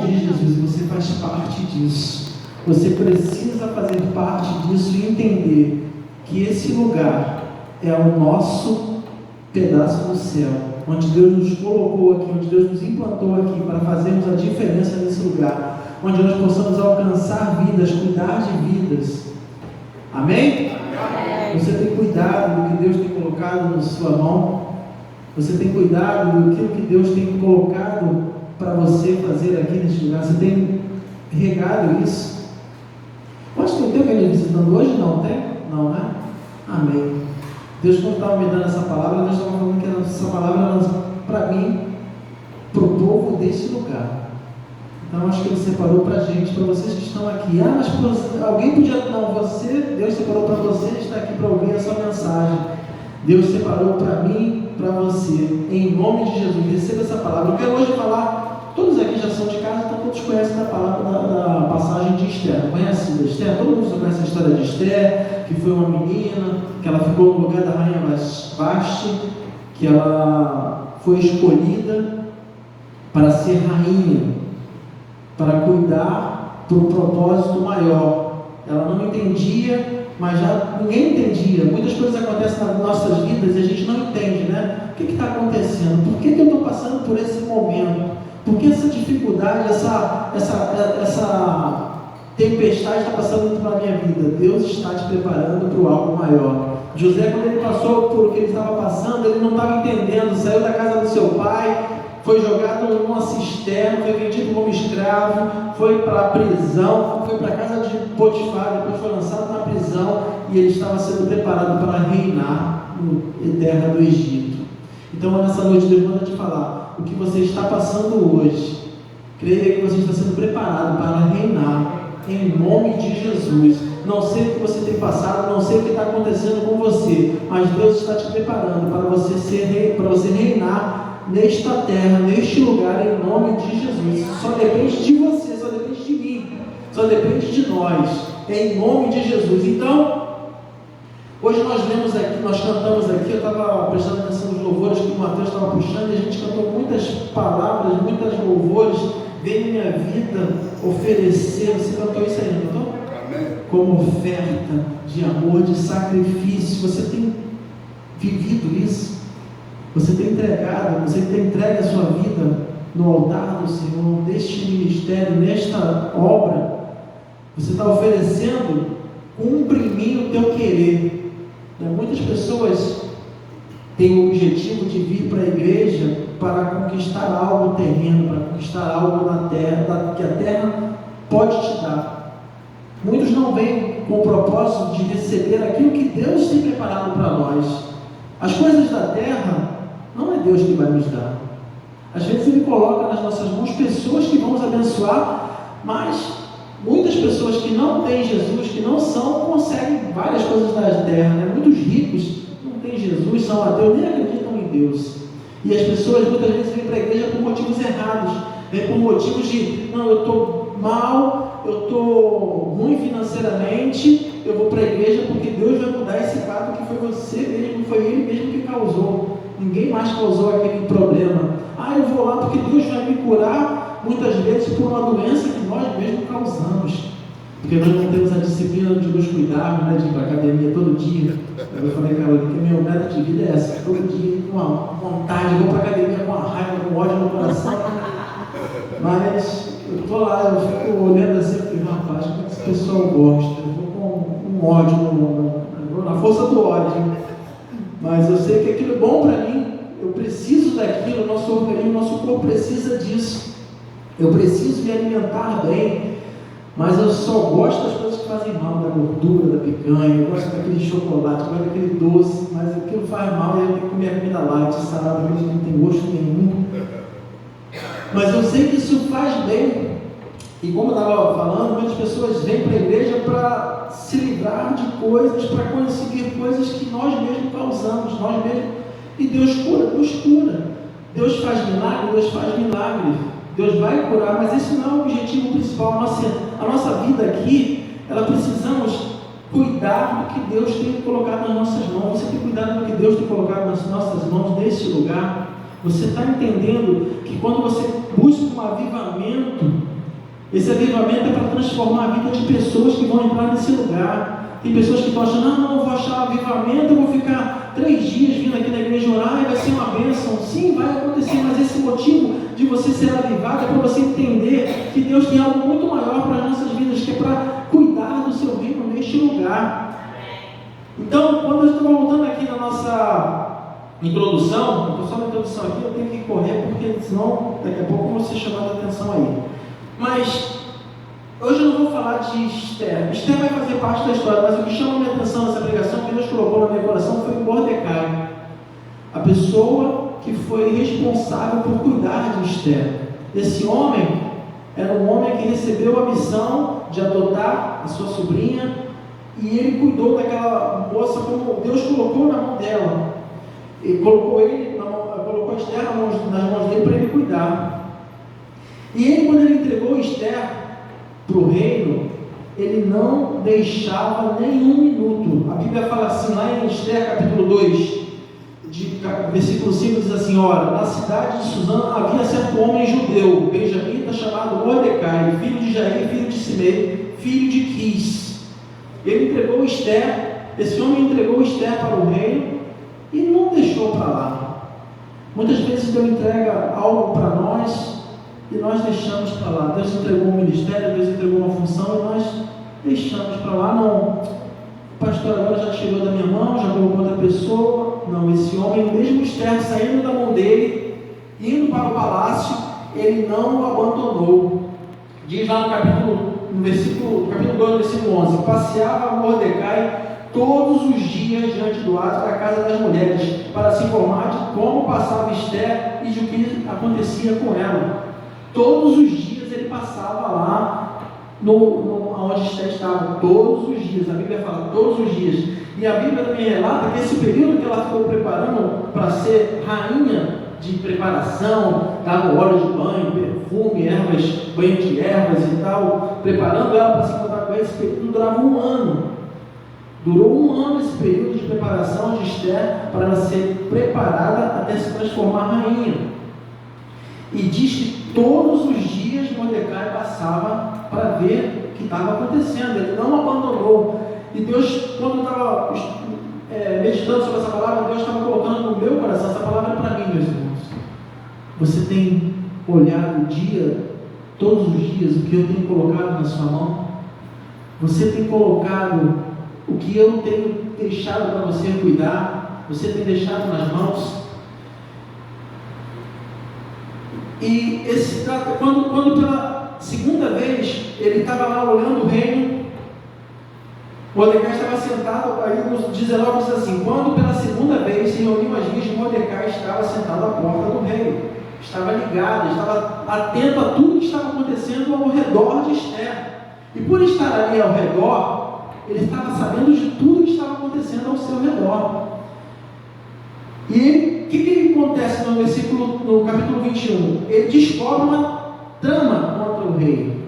de Jesus, você faz parte disso. Você precisa fazer parte disso e entender que esse lugar é o nosso pedaço do céu, onde Deus nos colocou aqui, onde Deus nos implantou aqui para fazermos a diferença nesse lugar, onde nós possamos alcançar vidas, cuidar de vidas. Amém? Amém. Você tem cuidado do que Deus tem colocado na sua mão? Você tem cuidado do que Deus tem colocado para você fazer aqui nesse lugar? Você tem regado isso? Pastor, tem alguém me visitando hoje? Não tem? Não, né? Amém. Deus, quando estava me dando essa palavra, Deus estava falando que essa palavra era para mim, para o povo desse lugar. Então, acho que Ele separou para a gente, para vocês que estão aqui. Ah, mas alguém podia... Não, você, Deus separou para você estar aqui para ouvir essa mensagem. Deus separou para mim, para você, em nome de Jesus. Receba essa palavra. Eu quero hoje falar, todos aqui já são de casa, então todos conhecem a palavra da passagem de Esther. Conhece a Esther? Todo mundo conhece a história de Esther, que foi uma menina, que ela ficou no lugar da rainha Vasti, que ela foi escolhida para ser rainha, para cuidar para um propósito maior. Ela não entendia, mas já ninguém entendia. Muitas coisas acontecem nas nossas vidas e a gente não entende, né? O que está acontecendo? Por que eu estou passando por esse momento? Por que essa dificuldade, essa tempestade está passando pela minha vida? Deus está te preparando para algo maior. José, quando ele passou por o que ele estava passando, ele não estava entendendo. Saiu da casa do seu pai, foi jogado numa cisterna, foi vendido como escravo, foi para a prisão, foi para a casa de Potifar, depois foi lançado na prisão, e ele estava sendo preparado para reinar na terra do Egito. Então, nessa noite, Deus manda te falar, o que você está passando hoje, creia que você está sendo preparado para reinar, em nome de Jesus. Não sei o que você tem passado, não sei o que está acontecendo com você, mas Deus está te preparando para você reinar nesta terra, neste lugar, em nome de Jesus. Só depende de você, só depende de mim, só depende de nós, em nome de Jesus. Então, hoje nós lemos aqui, nós cantamos aqui, eu estava prestando atenção nos louvores que o Mateus estava puxando, e a gente cantou muitas palavras, muitas louvores. Veio minha vida oferecer, você cantou isso aí, não cantou? Como oferta de amor, de sacrifício. Você tem vivido isso? Você tem entregado, você tem entregue a sua vida no altar do Senhor, neste ministério, nesta obra? Você está oferecendo, cumpre em mim o teu querer. Muitas pessoas têm o objetivo de vir para a igreja para conquistar algo terreno, para conquistar algo na terra, que a terra pode te dar. Muitos não vêm com o propósito de receber aquilo que Deus tem preparado para nós. As coisas da terra não é Deus que vai nos dar. Às vezes Ele coloca nas nossas mãos pessoas que vamos abençoar, mas muitas pessoas que não têm Jesus, que não são, conseguem várias coisas da terra, né? Muitos ricos não têm Jesus, são ateus, nem acreditam em Deus. E as pessoas muitas vezes vêm para a igreja por motivos errados, vêm por motivos de, não, eu estou mal, eu estou ruim financeiramente, eu vou para a igreja porque Deus vai mudar esse quadro que foi você mesmo, foi Ele mesmo que causou. Ninguém mais causou aquele problema. Ah, eu vou lá porque Deus vai me curar, muitas vezes por uma doença que nós mesmos causamos. Porque nós não temos a disciplina de nos cuidarmos, né, de ir para a academia todo dia. Eu falei, Carolina, que meu meta de vida é essa, todo dia, com uma vontade, eu vou para a academia com uma raiva, com ódio no coração. Mas eu estou lá, eu fico olhando assim, e falei, rapaz, como é que esse pessoal gosta? Eu vou com um ódio, na força do ódio. Mas eu sei que aquilo é bom para mim, eu preciso daquilo, o nosso organismo, o nosso corpo precisa disso. Eu preciso me alimentar bem. Mas eu só gosto das coisas que fazem mal, da gordura, da picanha, eu gosto daquele chocolate, eu gosto daquele doce, mas aquilo faz mal e eu tenho que comer a comida light, salada, que não tem gosto nenhum. Mas eu sei que isso faz bem. E como eu estava falando, muitas pessoas vêm para a igreja para se livrar de coisas, para conseguir coisas que nós mesmos causamos, nós mesmos. E Deus cura, Deus cura. Deus faz milagre, Deus faz milagre. Deus vai curar, mas esse não é o objetivo principal. A nossa vida aqui, ela precisamos cuidar do que Deus tem colocado nas nossas mãos. Você tem cuidado do que Deus tem colocado nas nossas mãos nesse lugar. Você está entendendo que quando você busca um avivamento, Esse avivamento é para transformar a vida de pessoas que vão entrar nesse lugar. Tem pessoas que estão achando, não, eu vou achar avivamento, eu vou ficar 3 dias vindo aqui na igreja orar e vai ser uma bênção. Sim, vai acontecer, mas esse motivo de você ser avivado é para você entender que Deus tem algo muito maior para as nossas vidas, que é para cuidar do seu reino neste lugar. Então, quando eu estou voltando aqui na nossa introdução, eu estou só na introdução aqui, eu tenho que correr, porque senão daqui a pouco eu vou ser chamado a atenção aí. Mas hoje eu não vou falar de Esther. Esther vai fazer parte da história, mas o que chama a minha atenção nessa pregação, que Deus colocou no meu coração, foi o Mordecai, a pessoa que foi responsável por cuidar de Esther. Esse homem era um homem que recebeu a missão de adotar a sua sobrinha, e ele cuidou daquela moça como Deus colocou na mão dela. Ele colocou Esther nas mãos dele para ele cuidar. E ele, quando ele entregou Esther para o reino, ele não deixava nenhum minuto. A Bíblia fala assim, lá em Esther capítulo 2, versículo 5, diz assim: ora, na cidade de Susã havia certo homem judeu, benjamita, chamado Mordecai, filho de Jair, filho de Simei, filho de Quis. Ele entregou Esther, esse homem entregou Esther para o reino e não deixou para lá. Muitas vezes Deus entrega algo para nós e nós deixamos para lá. Deus entregou um ministério, Deus entregou uma função e nós deixamos para lá. Não, o pastor agora já chegou da minha mão, já colocou outra pessoa. Não, esse homem, mesmo Esther saindo da mão dele, indo para o palácio, ele não o abandonou. Diz lá no capítulo 2, versículo 11: passeava Mordecai todos os dias diante do átrio da casa das mulheres, para se informar de como passava Esther e de o que acontecia com ela. Todos os dias ele passava lá onde Esther estava, todos os dias. A Bíblia fala todos os dias. E a Bíblia também relata que esse período que ela ficou preparando para ser rainha de preparação, dava óleo de banho, perfume, ervas, banho de ervas e tal, preparando ela para se encontrar com esse período, durava 1 ano. Durou 1 ano esse período de preparação de Esther para ela ser preparada até se transformar rainha. E diz que todos os dias Mordecai passava para ver o que estava acontecendo. Ele não abandonou. E Deus, quando eu estava meditando sobre essa palavra, Deus estava colocando no meu coração essa palavra para mim, meus irmãos. Você tem olhado todos os dias, o que eu tenho colocado na sua mão? Você tem colocado o que eu tenho deixado para você cuidar? Você tem deixado nas mãos? E quando pela segunda vez ele estava lá olhando o reino, Mordecai estava sentado, aí nos 19 diz assim: quando pela segunda vez se reuniu as vias, Mordecai estava sentado à porta do rei, estava ligado, estava atento a tudo que estava acontecendo ao redor de Esther. E por estar ali ao redor, ele estava sabendo de tudo que estava acontecendo ao seu redor. E o que acontece no capítulo 21? Ele descobre uma trama contra o rei,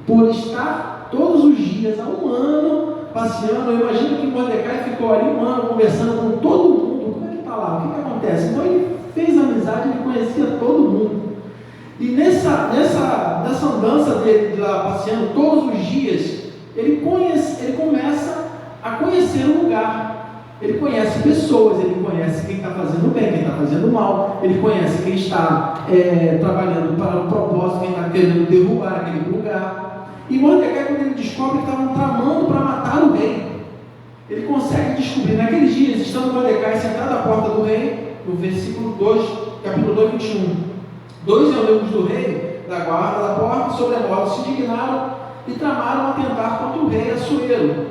por estar todos os dias, há 1 ano, passeando. Eu imagino que Mordecai ficou ali 1 ano conversando com todo mundo. Como é que está lá? O que acontece? Então ele fez amizade, ele conhecia todo mundo. E nessa andança dele lá passeando todos os dias, ele começa a conhecer o lugar. Ele conhece pessoas, ele conhece quem está fazendo bem, quem está fazendo mal, ele conhece quem está trabalhando para o propósito, quem está querendo derrubar aquele lugar. E Mordecai, quando ele descobre que estavam tramando para matar o rei, ele consegue descobrir. Naqueles dias, estando Mordecai sentado à porta do rei, no versículo 2, capítulo 2, 21, 2 eunucos do rei, da guarda da porta, sobremodo se indignaram e tramaram atentar contra o rei Assuero.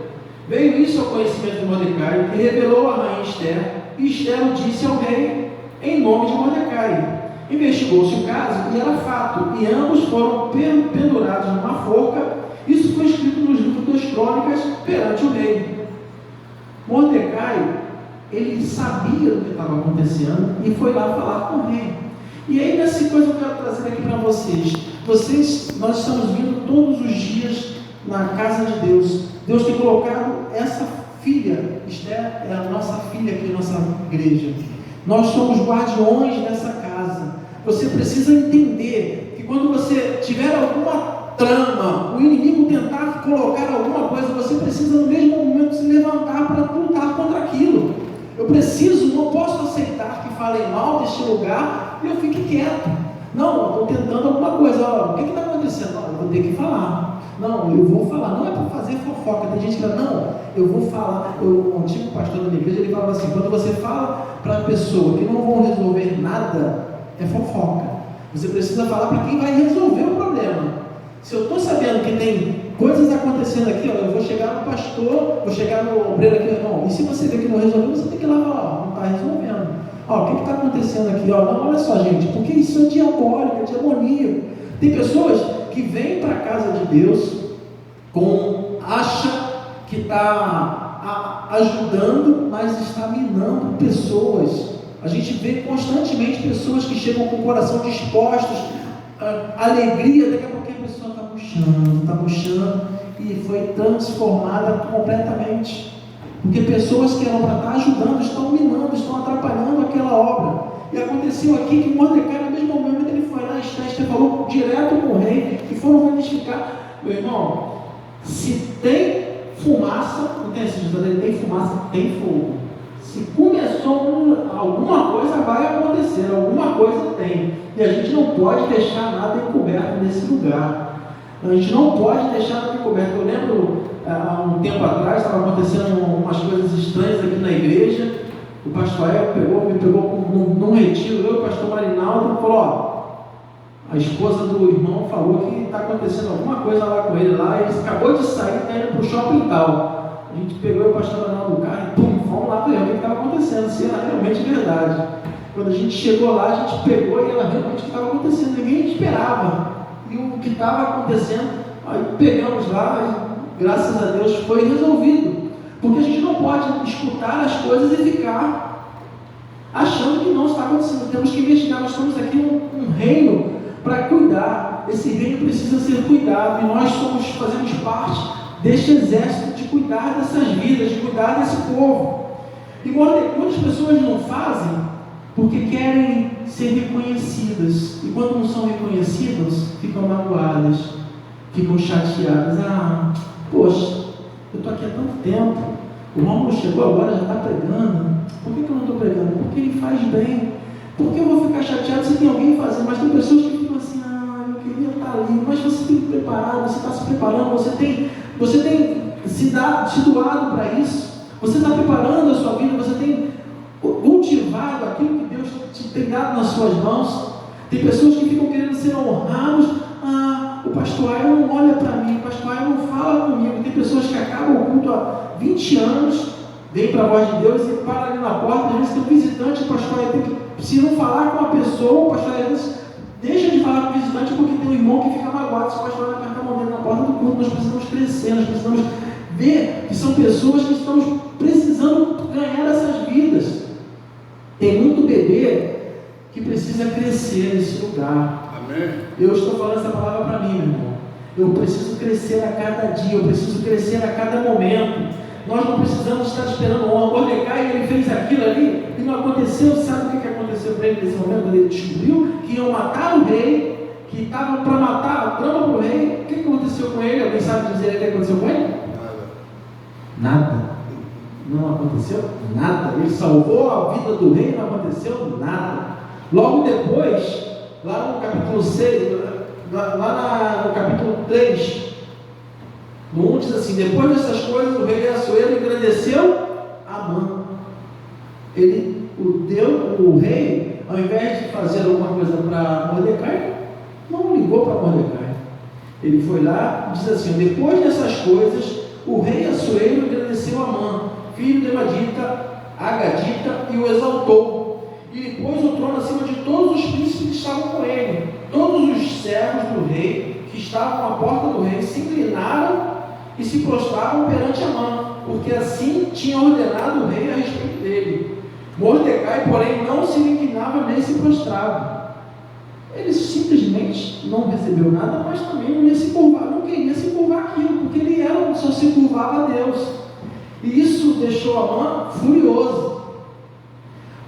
Veio isso ao conhecimento de Mordecai, que revelou a rainha Esther, e Esther o disse ao rei em nome de Mordecai. Investigou-se o caso e era fato, e ambos foram pendurados numa forca. Isso foi escrito nos livros das crônicas perante o rei. Mordecai, ele sabia do que estava acontecendo e foi lá falar com o rei. E aí, nessa coisa eu quero trazer aqui para vocês. Nós estamos vindo todos os dias na casa de Deus. Deus tem colocado essa filha, Esther é a nossa filha aqui na nossa igreja. Nós somos guardiões dessa casa. Você precisa entender que quando você tiver alguma trama, o inimigo tentar colocar alguma coisa, você precisa no mesmo momento se levantar para lutar contra aquilo. Eu não posso aceitar que falem mal deste lugar e eu fique quieto. Não, eu estou tentando alguma coisa. O que está acontecendo? Não, eu vou ter que falar. Não, eu vou falar. Não é para fazer fofoca. Tem gente que fala, não, eu vou falar. O antigo pastor da minha igreja, ele falava assim, quando você fala para a pessoa que não vão resolver nada, é fofoca. Você precisa falar para quem vai resolver o problema. Se eu estou sabendo que tem coisas acontecendo aqui, eu vou chegar no pastor, vou chegar no obreiro aqui, irmão, e se você vê que não resolveu, você tem que ir lá falar, não está resolvendo. O que está acontecendo aqui? Não, olha só, gente, porque isso é diabólico, é demoníaco. Tem pessoas que vêm para a casa de Deus, acha que está ajudando, mas está minando pessoas. A gente vê constantemente pessoas que chegam com o coração dispostos, alegria, daqui a pouco a pessoa está murchando e foi transformada completamente. Porque pessoas que eram para estar ajudando, estão minando, estão atrapalhando aquela obra. E aconteceu aqui que Mordecai, no mesmo momento, ele foi lá, Esther falou direto com o rei, e foram verificar. Meu irmão, se tem fumaça, não tem assim, tem fumaça, tem fogo. Se começou alguma coisa, vai acontecer, alguma coisa tem. E a gente não pode deixar nada encoberto nesse lugar. A gente não pode deixar nada encoberto. Eu lembro, há um tempo atrás, estava acontecendo umas coisas estranhas aqui na igreja. O pastor El me pegou num retiro, eu e o pastor Marinaldo, e falou, a esposa do irmão falou que está acontecendo alguma coisa lá com ele lá, ele acabou de sair, está indo para o shopping tal. A gente pegou o pastor Marinaldo do carro e fomos lá para ver o que estava acontecendo, se era realmente verdade. Quando a gente chegou lá, a gente pegou e ela realmente o que estava acontecendo, ninguém esperava. E o que estava acontecendo, aí pegamos lá e graças a Deus foi resolvido. Porque a gente não pode escutar as coisas e ficar achando que não está acontecendo. Temos que investigar. Nós temos aqui um reino para cuidar. Esse reino precisa ser cuidado. E nós fazemos parte deste exército de cuidar dessas vidas, de cuidar desse povo. E muitas pessoas não fazem porque querem ser reconhecidas. E quando não são reconhecidas, ficam magoadas, ficam chateadas. Poxa, eu estou aqui há tanto tempo, o Romulo chegou agora, já está pregando. Por que eu não estou pregando? Porque ele faz bem. Por que eu vou ficar chateado se tem alguém fazendo? Mas tem pessoas que ficam assim, eu queria estar ali. Mas você tem que preparar, você está se preparando, você tem se doado para isso. Você está preparando a sua vida, você tem cultivado aquilo que Deus te tem dado nas suas mãos. Tem pessoas que ficam querendo ser honrados. O pastor Aio não olha para mim, o pastor Aio não fala comigo. Tem pessoas que acabam o culto há 20 anos, vem para a voz de Deus e para ali na porta. Às vezes tem um visitante, o pastor Aio tem que, se não falar com a pessoa, o pastor Aio deixa de falar com o visitante porque tem um irmão que fica magoado se o pastor Aio apertar a mão dele na porta do culto. Nós precisamos crescer, nós precisamos ver que são pessoas que estamos precisando ganhar essas vidas. Tem muito bebê que precisa crescer nesse lugar. Amém. Eu estou falando essa palavra para mim, meu irmão. Eu preciso crescer a cada dia, eu preciso crescer a cada momento. Nós não precisamos estar esperando o Mordecai, ele fez aquilo ali e não aconteceu. Sabe o que aconteceu para ele nesse momento? Quando ele descobriu que iam matar o rei, que estavam para matar a trama para o rei. O que aconteceu com ele? Alguém sabe dizer o que aconteceu com ele? Nada. Não aconteceu nada. Ele salvou a vida do rei, não aconteceu nada. Logo depois, lá no capítulo 6, lá no capítulo 3, no 1 diz assim: depois dessas coisas, o rei Assuero engrandeceu Amã. O rei, ao invés de fazer alguma coisa para Mordecai, não ligou para Mordecai. Ele foi lá e diz assim: depois dessas coisas, o rei Assuero engrandeceu Amã, filho de Agadita, e o exaltou. E lhe pôs o trono acima de todos os príncipes que estavam com ele. Todos os servos do rei que estavam à porta do rei se inclinaram e se prostravam perante Amã, porque assim tinha ordenado o rei a respeito dele. Mordecai, porém, não se inclinava nem se prostrava. Ele simplesmente não recebeu nada, mas também não ia se curvar, não queria se curvar aquilo, porque ele só se curvava a Deus. E isso deixou Amã furioso,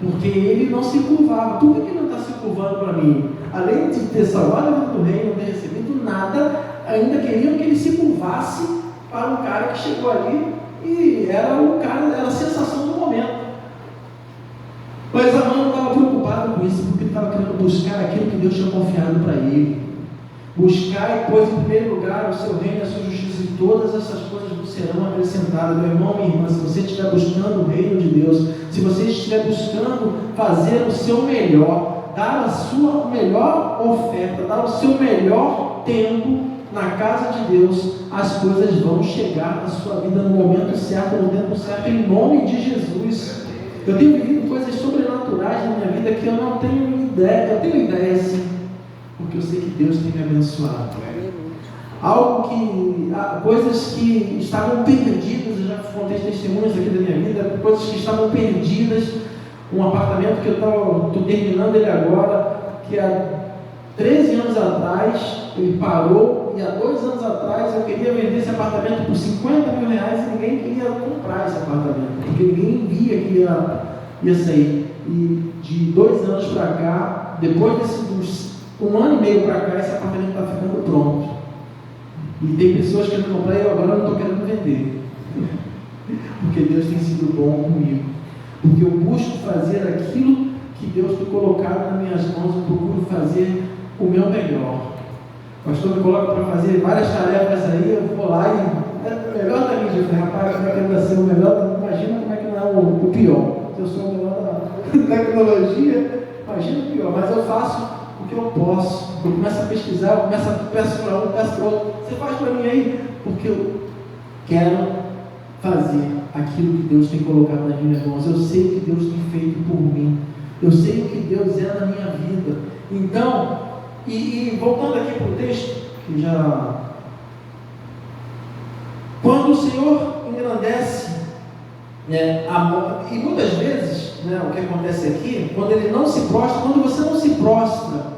porque ele não se curvava. Por que ele não está se curvando para mim? além de ter salvado a vida do rei, não ter recebido nada, ainda queriam que ele se curvasse para um cara que chegou ali e era o cara, era a sensação do momento. Mas Amã não estava preocupado com isso, porque ele estava querendo buscar aquilo que Deus tinha confiado para ele. Buscar, pois, em primeiro lugar o seu reino e a sua justiça, e todas essas coisas vos serão acrescentadas. Meu irmão, minha irmã, se você estiver buscando o reino de Deus, se você estiver buscando fazer o seu melhor, dar a sua melhor oferta, dar o seu melhor tempo na casa de Deus, as coisas vão chegar na sua vida no momento certo, no tempo certo, em nome de Jesus. Eu tenho vivido coisas sobrenaturais na minha vida que eu não tenho ideia. Eu tenho ideia sim, porque eu sei que Deus tem me abençoado. Algo que, coisas que estavam perdidas, eu já contei testemunhos aqui da minha vida, coisas que estavam perdidas. Um apartamento que eu estou terminando ele agora, que há 13 anos atrás ele parou, e há 2 anos atrás eu queria vender esse apartamento por 50 mil reais e ninguém queria comprar esse apartamento, porque ninguém via que ia sair. E de 2 anos para cá, depois dos 1 ano e meio para cá, esse apartamento está ficando pronto. E tem pessoas querendo comprar e eu agora não estou querendo vender. Porque Deus tem sido bom comigo. Porque eu busco fazer aquilo que Deus tem colocado nas minhas mãos, eu procuro fazer o meu melhor. O pastor me coloca para fazer várias tarefas aí, eu vou lá e é o melhor da mídia. Eu falei, rapaz, como é que vai ser o melhor? Imagina como é que não é o pior. Se eu sou o melhor da tecnologia, imagina o pior. Mas eu faço o que eu posso. Eu começo a pesquisar, eu peço para um, peço para outro. Você faz para mim aí? Porque eu quero fazer aquilo que Deus tem colocado nas minhas mãos. Eu sei o que Deus tem feito por mim. Eu sei o que Deus é na minha vida. Então, e voltando aqui para o texto, que já... Quando o Senhor engrandece, e muitas vezes, o que acontece aqui, quando ele não se prostra, quando você não se prostra,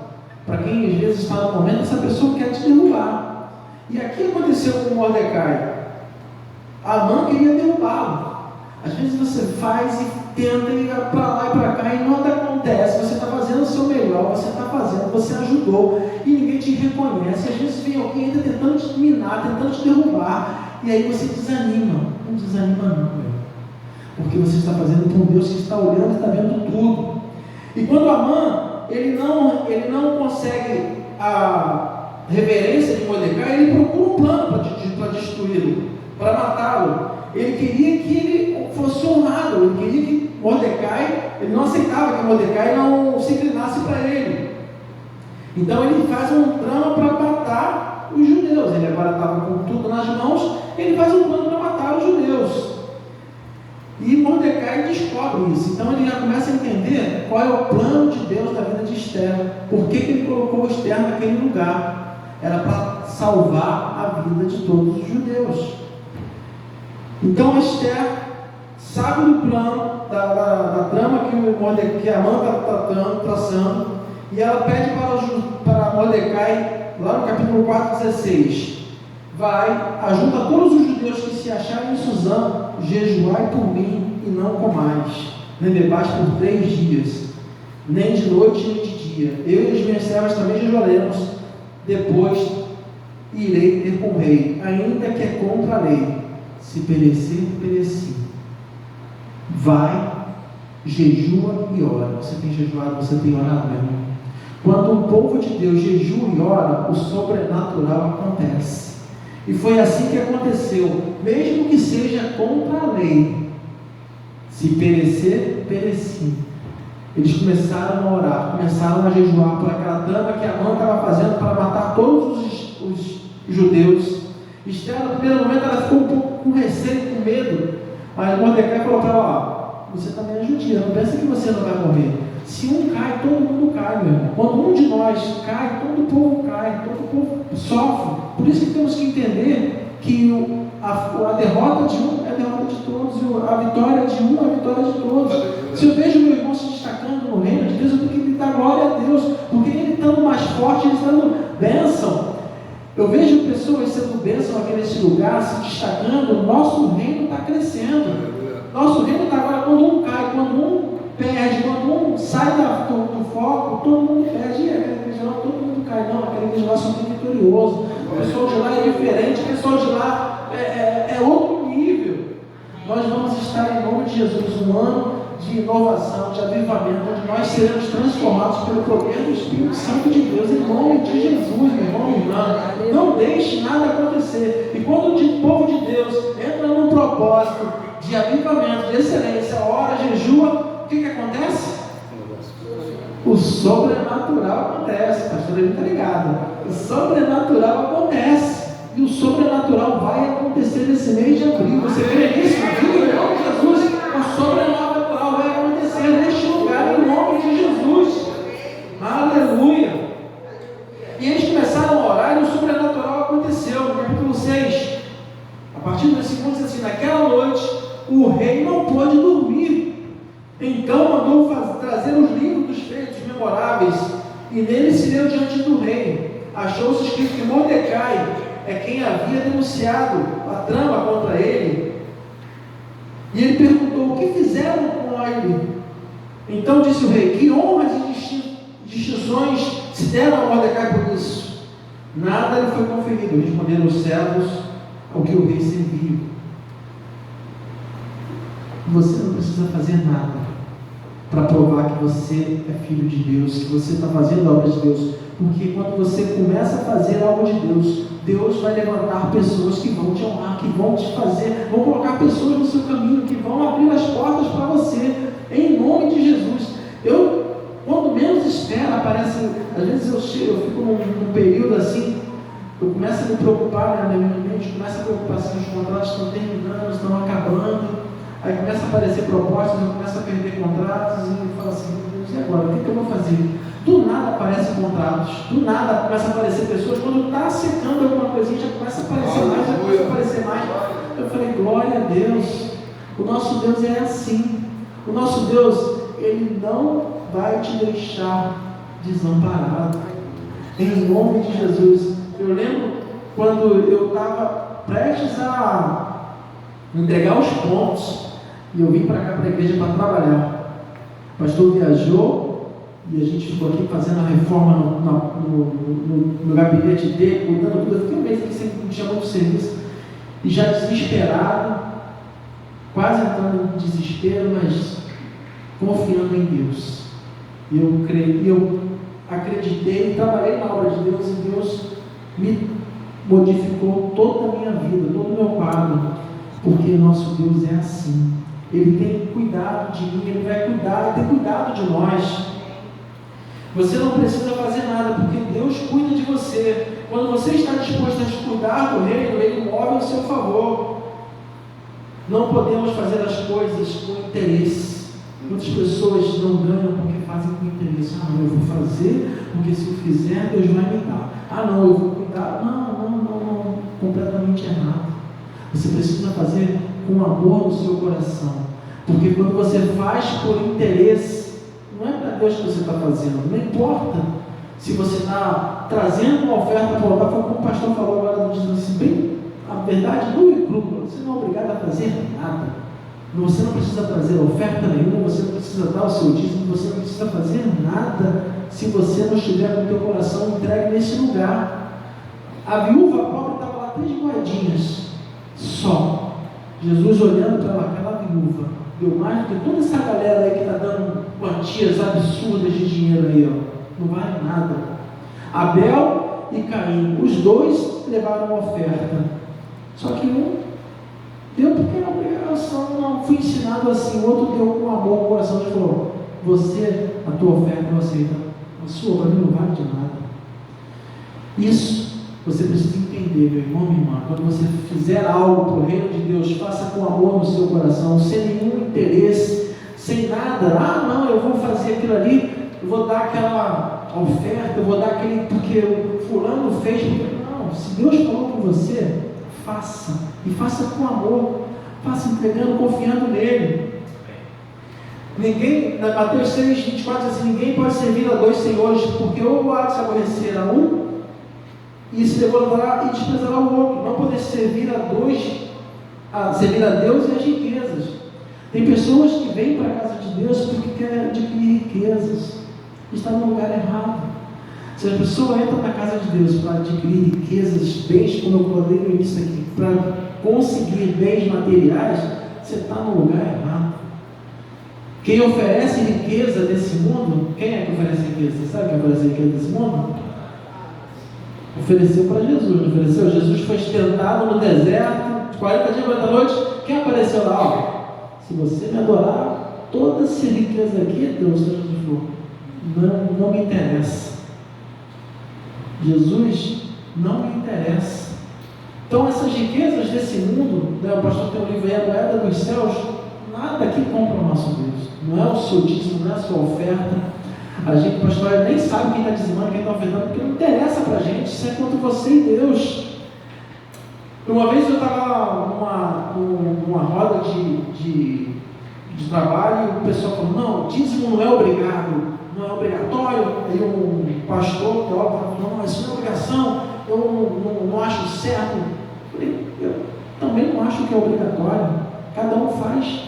para quem às vezes está no momento, essa pessoa quer te derrubar. E aqui aconteceu com Mordecai. Amã queria derrubá-lo. Às vezes você faz e tenta ir para lá e para cá e nada acontece. Você está fazendo o seu melhor, você está fazendo, você ajudou e ninguém te reconhece. Às vezes vem alguém ainda tentando te minar, tentando te derrubar, e aí você desanima. Não desanima não, porque você está fazendo com Deus que está olhando e está vendo tudo. E quando Amã ele não consegue a reverência de Mordecai, ele procura um plano para destruí-lo, para matá-lo. Ele queria que ele fosse honrado, ele queria que Mordecai, ele não aceitava que Mordecai não se inclinasse para ele. Então ele faz um trama para matar os judeus. Ele agora estava com tudo nas mãos, ele faz um plano para matar os judeus. E Mordecai descobre isso. Então ele já começa a entender qual é o plano de Deus na vida de Esther. Por que ele colocou Esther naquele lugar? Era para salvar a vida de todos os judeus. Então Esther sabe do plano, da trama que Amã está traçando, e ela pede para Mordecai, lá no capítulo 4:16, vai, ajunta todos os judeus que se acharem em Suzã, jejuai por mim e não comais, nem bebais por 3 dias, nem de noite nem de dia. Eu e as minhas servas também jejuaremos, depois irei ter com o rei, ainda que é contra a lei. Se perecer, pereci. Vai, jejua e ora. Você tem jejuado, você tem orado, meu irmão? Quando o povo de Deus jejua e ora, o sobrenatural acontece. E foi assim que aconteceu, mesmo que seja contra a lei. Se perecer, pereci. Eles começaram a orar, começaram a jejuar por aquela trama que Amã estava fazendo para matar todos os judeus. Esther, no primeiro momento, ela ficou um pouco com receio, com medo, mas Mordecai falou para ela: você também é judia, não pensa que você não vai morrer. Se um cai, todo mundo cai, meu irmão. Quando um de nós cai, todo o povo cai, todo o povo sofre. Por isso que temos que entender que a derrota de um é a derrota de todos, a vitória de um é a vitória de todos. Se eu vejo meu irmão se destacando no reino de Deus, eu tenho que dar glória a Deus, porque ele estando mais forte, ele estando bênção. Eu vejo pessoas sendo bênção aqui nesse lugar, se destacando, nosso reino está crescendo. Nosso reino está agora, quando um cai, quando um perde, quando um sai do foco, todo mundo perde. E aquela igreja lá, todo mundo cai. Não, aquela igreja lá só tem vitorioso. O pessoal de lá é diferente, o pessoal de lá é outro nível. Nós vamos estar, em nome de Jesus, um ano de inovação, de avivamento, onde nós seremos transformados pelo poder do Espírito Santo de Deus, em nome de Jesus, meu irmão, minha irmã. Não deixe nada acontecer. E quando o povo de Deus entra num propósito de avivamento, de excelência, ora, jejua, o que acontece? O sobrenatural acontece. Pastor, ele está ligado. O sobrenatural acontece. E o sobrenatural vai acontecer nesse mês de abril. Você vê isso? Em nome de Jesus, o sobrenatural vai acontecer neste lugar, em nome de Jesus. Aleluia. E eles começaram a orar e o sobrenatural aconteceu. No capítulo 6, a partir do versículo diz assim: naquela noite o rei não pôde dormir. Então mandou trazer os livros dos feitos memoráveis, e nele se leu diante do rei. Achou-se escrito que Mordecai é quem havia denunciado a trama contra ele. E ele perguntou: o que fizeram com ele? Então disse o rei: que honras e distinções se deram a Mordecai por isso? Nada lhe foi conferido, responderam os servos ao que o rei serviu. Você não precisa fazer nada para provar que você é filho de Deus, que você está fazendo a obra de Deus, porque quando você começa a fazer a obra de Deus, Deus vai levantar pessoas que vão te honrar, que vão te fazer, vão colocar pessoas no seu caminho, que vão abrir as portas para você, em nome de Jesus. Quando menos espera, aparece, às vezes eu fico num período assim, eu começo a me preocupar, né, minha mente começa a preocupar assim, os contratos estão terminando, estão acabando. Aí começa a aparecer propostas, eu começo a perder contratos e eu falo assim: meu Deus, e agora? O que eu vou fazer? Do nada aparecem contratos, do nada começa a aparecer pessoas. Quando está secando alguma coisinha, já começa a aparecer mais, já começa a aparecer mais. Eu falei: glória a Deus. O nosso Deus é assim. O nosso Deus, Ele não vai te deixar desamparado. Em nome de Jesus. Eu lembro quando eu estava prestes a entregar os pontos, e eu vim para cá, para a igreja, para trabalhar. O pastor viajou e a gente ficou aqui fazendo a reforma no gabinete dele, mudando tudo. Eu fiquei um mês aqui sem tinha muito serviço, e já desesperado, quase entrando em desespero, mas confiando em Deus. E eu acreditei, trabalhei na obra de Deus, e Deus me modificou toda a minha vida, todo o meu quadro, porque o nosso Deus é assim. Ele tem cuidado de mim, Ele vai cuidar, Ele tem cuidado de nós. Você não precisa fazer nada, porque Deus cuida de você. Quando você está disposto a cuidar do reino, Ele move ao seu favor. Não podemos fazer as coisas com interesse. Muitas pessoas não ganham porque fazem com interesse. Ah, não, eu vou fazer, porque se eu fizer, Deus vai me dar. Ah, não, eu vou cuidar. Não, completamente errado. Você precisa fazer com amor no seu coração, porque quando você faz por interesse, não é para Deus que você está fazendo. Não importa se você está trazendo uma oferta para o altar, como o pastor falou agora, dizendo assim, bem, a verdade nua e crua, você não é obrigado a fazer nada. Você não precisa trazer oferta nenhuma, você não precisa dar o seu dízimo, você não precisa fazer nada se você não estiver com o teu coração entregue nesse lugar. A viúva pobre estava lá 3 moedinhas só. Jesus, olhando para aquela viúva, deu mais do que toda essa galera aí que está dando quantias absurdas de dinheiro aí, ó. Não vale nada. Abel e Caim, os dois levaram uma oferta, só que um deu porque era obrigação, não foi ensinado assim, o outro deu com amor no coração e falou: você, a tua oferta eu aceito, a sua para mim não vale de nada. Isso você precisa entender, meu irmão, minha irmã. Quando você fizer algo para o reino de Deus, faça com amor no seu coração, sem nenhum interesse, sem nada. Ah, não, eu vou fazer aquilo ali, eu vou dar aquela oferta, eu vou dar aquele porque o fulano fez. Não, se Deus falou com você, faça, e faça com amor, faça entregando, confiando nele. Ninguém, na Mateus 6, 24, diz assim: ninguém pode servir a 2 senhores, porque ou há de se aborrecer a um e se levantará e desprezará o outro. Não poder servir a Deus e as riquezas. Tem pessoas que vêm para a casa de Deus porque querem adquirir riquezas. Está no lugar errado. Se a pessoa entra na casa de Deus para adquirir riquezas, bens, como eu falei no início aqui, para conseguir bens materiais, você está no lugar errado. Quem oferece riqueza desse mundo, quem é que oferece riqueza? Você sabe quem oferece riqueza desse mundo? Ofereceu para Jesus, não ofereceu? Jesus foi tentado no deserto, 40 dias, 40 noites. Quem apareceu lá? Ó, se você me adorar, toda essa riqueza aqui, Deus, Jesus falou, não me interessa. Jesus não me interessa. Então essas riquezas desse mundo, né, o pastor tem um livro aí, a moeda dos céus, nada que compra o nosso Deus. Não é o seu dízimo, não é a sua oferta. A gente, pastor, nem sabe quem está dizimando, quem está ofertando, porque não interessa para a gente, isso é contra você e Deus. Uma vez eu estava numa roda de trabalho e o pessoal falou, não, dízimo não é obrigado, não é obrigatório. Aí um pastor, teólogo, falou, não, isso não é obrigação, eu não acho certo. Eu também não acho que é obrigatório, cada um faz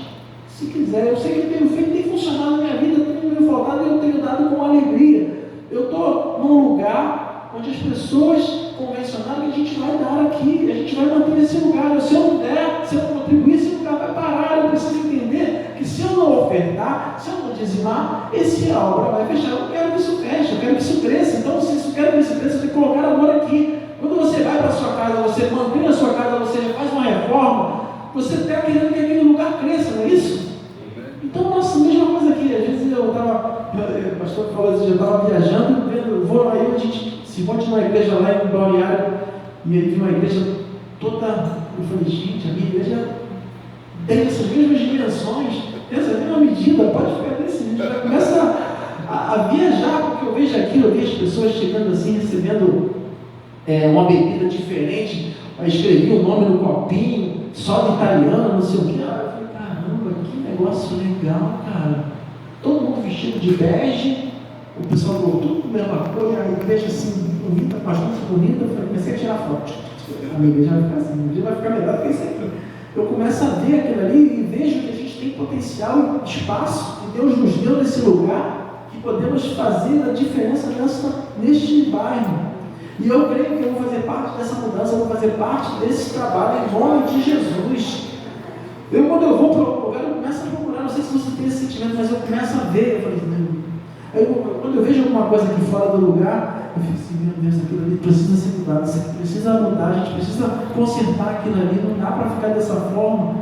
se quiser. Eu sei que eu tenho feito, tem funcionado na minha vida, tenho me faltado e eu tenho dado com alegria. Eu estou num lugar onde as pessoas convencionaram que a gente vai dar aqui, a gente vai manter nesse lugar. Se eu não der, se eu não contribuir, esse lugar vai parar. Eu preciso entender que se eu não ofertar, se eu não dizimar, essa obra vai fechar. Eu não quero que isso feche, eu quero que isso cresça. Então, se eu quero que isso cresça, eu tenho que colocar amor aqui. Quando você vai para a sua casa, você mantém a sua casa, você faz uma reforma, você está querendo que aquele lugar cresça, não é isso? Então, nossa, mesma coisa aqui. Às vezes o pastor falou assim, eu estava viajando, vou aí, a gente se monte numa igreja lá em Balneário, e aí vi uma igreja toda, eu falei, gente, a minha igreja tem essas mesmas dimensões, essa mesma medida, pode ficar desse jeito. Já começa a viajar, porque eu vejo aquilo, eu vejo as pessoas chegando assim, recebendo uma bebida diferente, aí escrevi o nome no copinho, só de italiano, não sei o que. Eu falei, caramba, que negócio legal, cara. Todo mundo vestido de bege, o pessoal falou tudo com a mesma cor, a igreja assim, bonita, bastante bonita. Eu falei, comecei a tirar foto. A minha igreja vai ficar assim, a igreja vai ficar melhor do que isso aqui. Eu começo a ver aquilo ali e vejo que a gente tem potencial e espaço que Deus nos deu nesse lugar, que podemos fazer a diferença neste bairro. E eu creio que eu vou fazer parte dessa mudança, eu vou fazer parte desse trabalho em nome de Jesus. Quando eu vou para o lugar, eu começo a procurar, não sei se você tem esse sentimento, mas eu começo a ver, eu falei, quando eu vejo alguma coisa aqui fora do lugar, eu fico assim, meu Deus, aquilo ali precisa ser mudado, isso aqui precisa mudar, a gente precisa consertar aquilo ali, não dá para ficar dessa forma.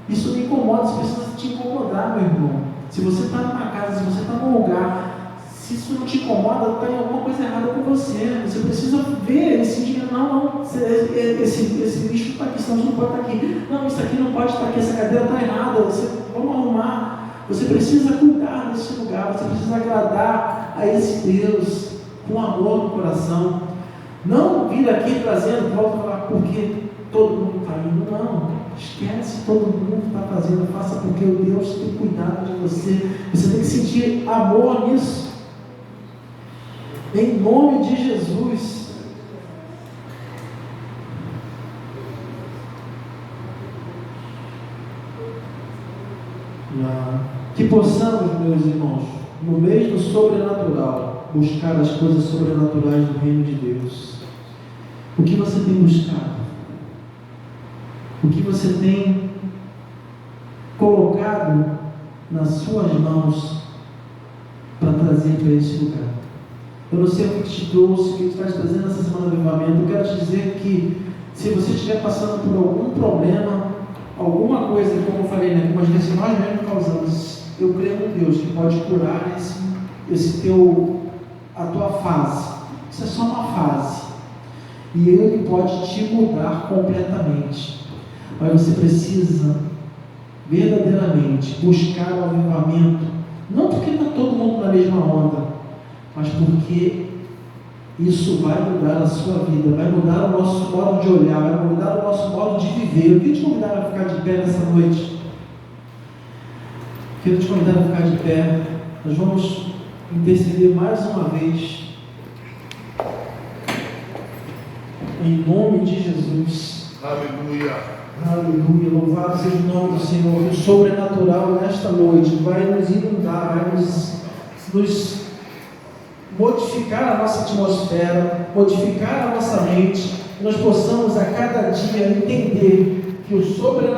Isso me incomoda, isso precisa te incomodar, meu irmão. Se você está numa casa, se você está num lugar, se isso não te incomoda, tem alguma coisa errada com você. Você precisa ver esse dia, não, esse lixo está aqui, senão não pode estar aqui. Não, isso aqui não pode estar aqui, essa cadeira está errada, vamos arrumar. Você precisa cuidar desse lugar, você precisa agradar a esse Deus com amor no coração. Não vir aqui trazendo, volta a falar, porque todo mundo está indo, não. Esquece, todo mundo está fazendo, faça porque o Deus tem cuidado de você. Você tem que sentir amor nisso. Em nome de Jesus. Que possamos, meus irmãos, no meio do sobrenatural, buscar as coisas sobrenaturais do reino de Deus. O que você tem buscado? O que você tem colocado nas suas mãos para trazer para esse lugar? Eu não sei o que te trouxe, o que te faz trazer nessa semana de avivamento. Eu quero te dizer que se você estiver passando por algum problema, alguma coisa, como eu falei, né, como que nós mesmos causamos, eu creio em Deus que pode curar a tua fase. Isso é só uma fase. E Ele pode te mudar completamente. Mas você precisa verdadeiramente buscar o avivamento. Não porque está todo mundo na mesma onda, mas porque isso vai mudar a sua vida, vai mudar o nosso modo de olhar, vai mudar o nosso modo de viver. Eu queria te convidar a ficar de pé nessa noite. Quero te convidar a ficar de pé. Nós vamos interceder mais uma vez. Em nome de Jesus. Aleluia. Aleluia, louvado seja o nome do Senhor. O sobrenatural nesta noite vai nos inundar, vai nos modificar a nossa atmosfera, modificar a nossa mente, que nós possamos a cada dia entender que o sobrenatural